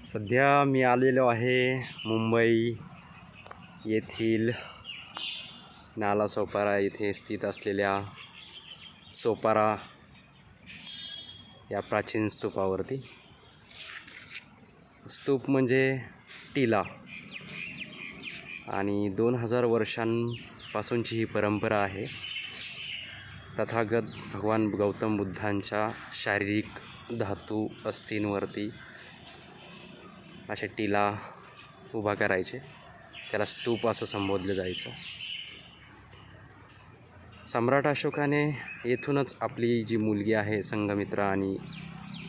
सध्या मी आलेलो आहे मुंबई येथील नालासोपारा येथे स्थित असलेल्या सोपारा या प्राचीन स्तूपावरती। स्तूप म्हणजे टीला आणि 2000 वर्षांपासूनची ही परंपरा आहे। तथागत भगवान गौतम बुद्धांच्या शारीरिक धातू अस्थींवरती असे टीला उभा करायचे, त्याला स्तूप असं संबोधलं जायचं। सम्राट अशोकाने येथूनच आपली जी मुलगी आहे संघमित्रा आणि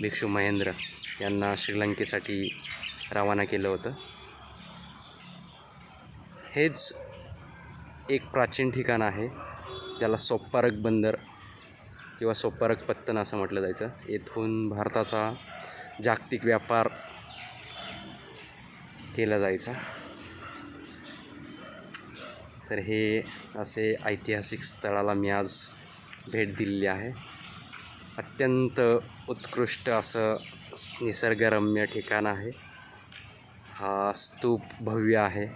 भिक्षू महेंद्र यांना श्रीलंकेसाठी रवाना केलं होतं। हेच एक प्राचीन ठिकाण आहे ज्याला सोपारक बंदर किंवा सोपारक पत्तन असं म्हटलं जायचं। येथून भारताचा जागतिक व्यापार केला जायचा। तर हे असे ऐतिहासिक स्थळाला मी आज भेट दिलेली आहे। अत्यंत उत्कृष्ट असं निसर्गरम्य ठिकाण आहे। हा स्तूप भव्य आहे,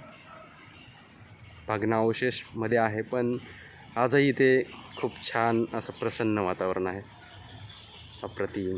भग्नावशेषमध्ये आहे, पण आजही इथे खूप छान असं प्रसन्न वातावरण आहे, अप्रतिम।